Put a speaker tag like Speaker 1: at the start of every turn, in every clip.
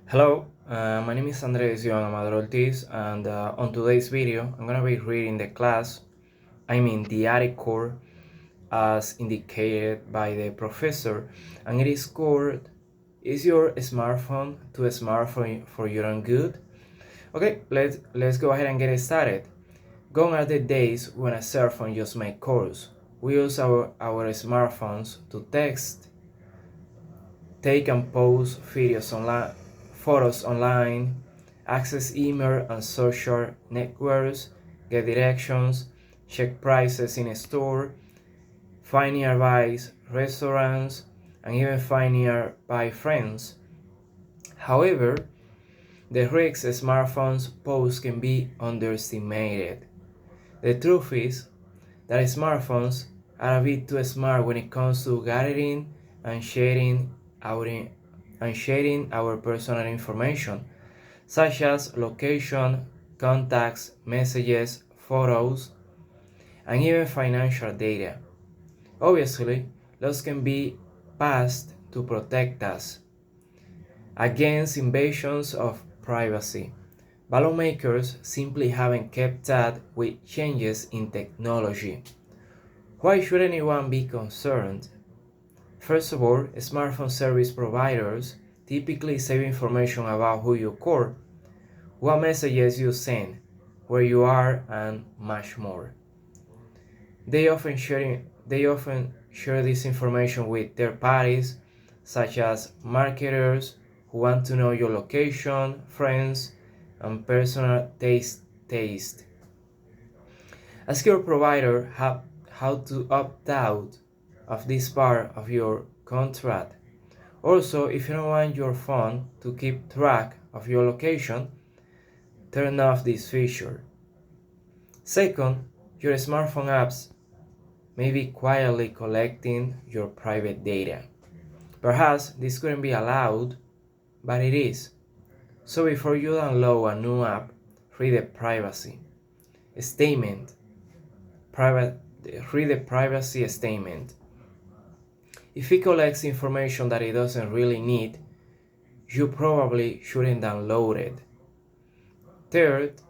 Speaker 1: Hello, my name is Andres Joan Amador Ortiz, and on today's video, I'm gonna be reading the article as indicated by the professor, and it is called "Is Your Smartphone Too Smart for Your Own Good?" Okay, let's go ahead and get started. Gone are the days when a cell phone just make calls. We use our smartphones to text, take and post photos online, access email and social networks, get directions, check prices in a store, find nearby restaurants, and even find nearby friends. However, the risks smartphones pose can be underestimated. The truth is that smartphones are a bit too smart when it comes to gathering and our sharing our personal information, such as location, contacts, messages, photos, and even financial data. Obviously, laws can be passed to protect us against invasions of privacy. But lawmakers simply haven't kept up with changes in technology. Why should anyone be concerned? First of all, smartphone service providers typically save information about who you call, what messages you send, where you are, and much more. They often share this information with third parties, such as marketers who want to know your location, friends, and personal taste. Ask your provider how to opt out of this part of your contract. Also, if you don't want your phone to keep track of your location, turn off this feature. Second, your smartphone apps may be quietly collecting your private data. Perhaps this couldn't be allowed, but it is. So before you download a new app, read the privacy statement. Private, read the privacy statement. If it collects information that it doesn't really need, you probably shouldn't download it. Third,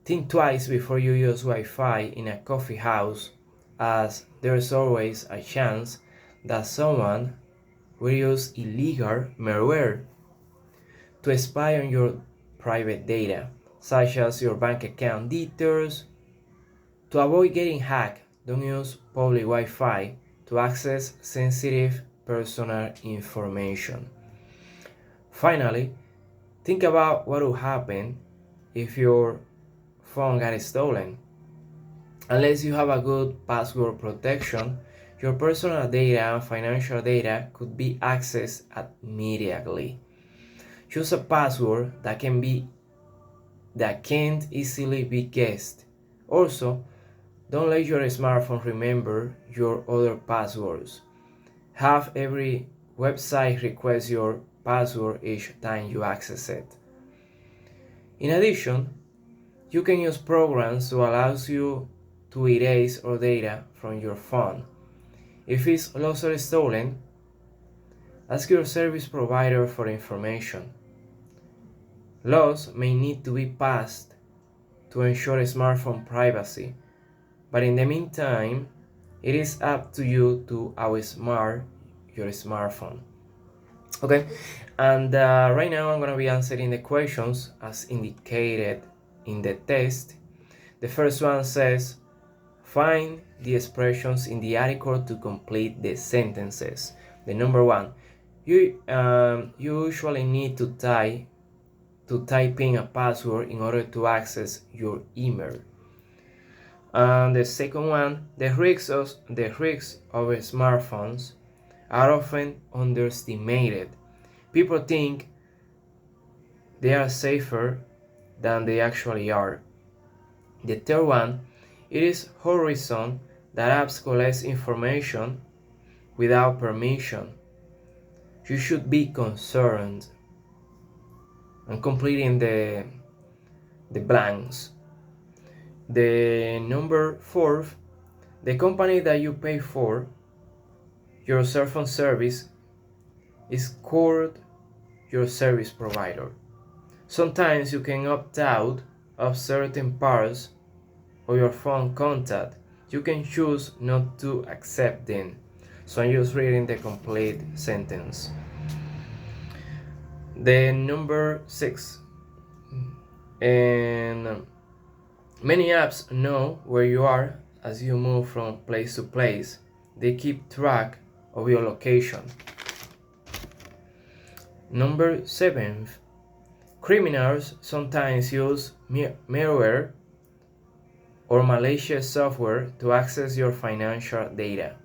Speaker 1: think twice before you use Wi-Fi in a coffee house, as there's always a chance that someone will use illegal malware to spy on your private data, such as your bank account details. To avoid getting hacked, don't use public Wi-Fi to access sensitive personal information. Finally, think about what would happen if your phone got stolen. Unless you have a good password protection, your personal data and financial data could be accessed immediately. Choose a password that can't easily be guessed. Also, don't let your smartphone remember your other passwords. Have every website request your password each time you access it. In addition, you can use programs to allow you to erase all data from your phone. If it's lost or stolen, ask your service provider for information. Laws may need to be passed to ensure smartphone privacy, but in the meantime, it is up to you to outsmart your smartphone. Okay, and right now I'm gonna be answering the questions as indicated in the test. The first one says, find the expressions in the article to complete the sentences. The number one, you usually need to type in a password in order to access your email. And the second one, the risks of smartphones are often underestimated. People think they are safer than they actually are. The third one, it is horizon that apps collect information without permission. You should be concerned. And completing the blanks. The number four, the company that you pay for your cell phone service is called your service provider. Sometimes you can opt out of certain parts of your phone contact. You can choose not to accept them. So I'm just reading the complete sentence. The number 6. And many apps know where you are as you move from place to place. They keep track of your location. Number 7. Criminals sometimes use malware or malicious software to access your financial data.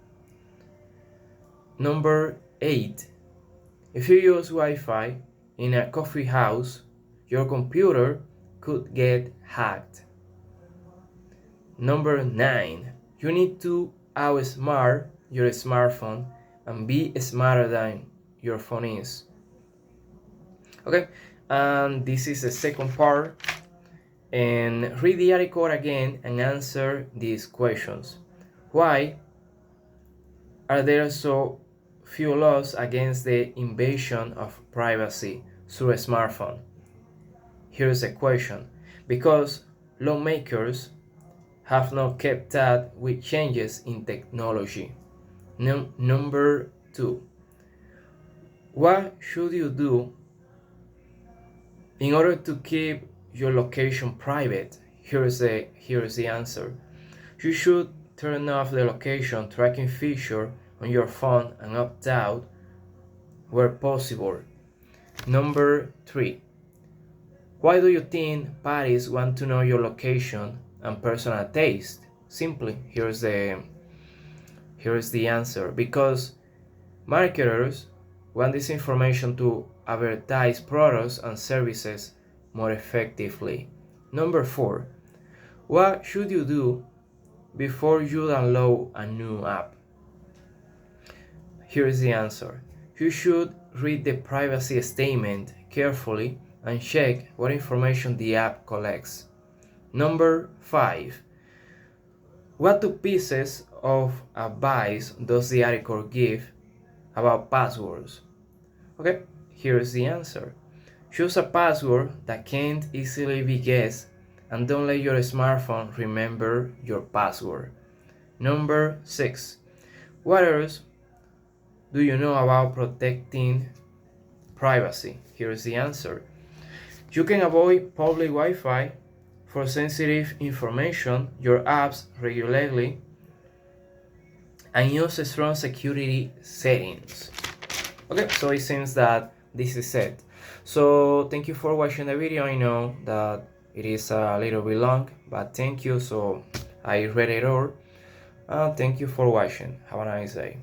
Speaker 1: Number 8. If you use Wi-Fi in a coffee house, your computer could get hacked. Number 9. You need to outsmart your smartphone and be smarter than your phone is. Okay, and this is the second part. And read the article again and answer these questions. Why are there so few laws against the invasion of privacy through a smartphone? Here's a question. Because lawmakers have not kept up with changes in technology. Number 2. What should you do in order to keep your location private? Here's the answer. You should turn off the location tracking feature on your phone and opt out where possible. Number 3. Why do you think parties want to know your location and personal taste? Simply, here's the answer. Because marketers want this information to advertise products and services more effectively. Number 4. What should you do before you download a new app? Here is the answer. You should read the privacy statement carefully and check what information the app collects. Number 5. What 2 pieces of advice does the article give about passwords? Okay, here is the answer. Choose a password that can't easily be guessed and don't let your smartphone remember your password. Number 6. What else do you know about protecting privacy? Here is the answer. You can avoid public Wi-Fi for sensitive information, your apps regularly, and use strong security settings. Okay, so it seems that this is it. So thank you for watching the video. I know that it is a little bit long, but thank you. So I read it all. Thank you for watching. Have a nice day.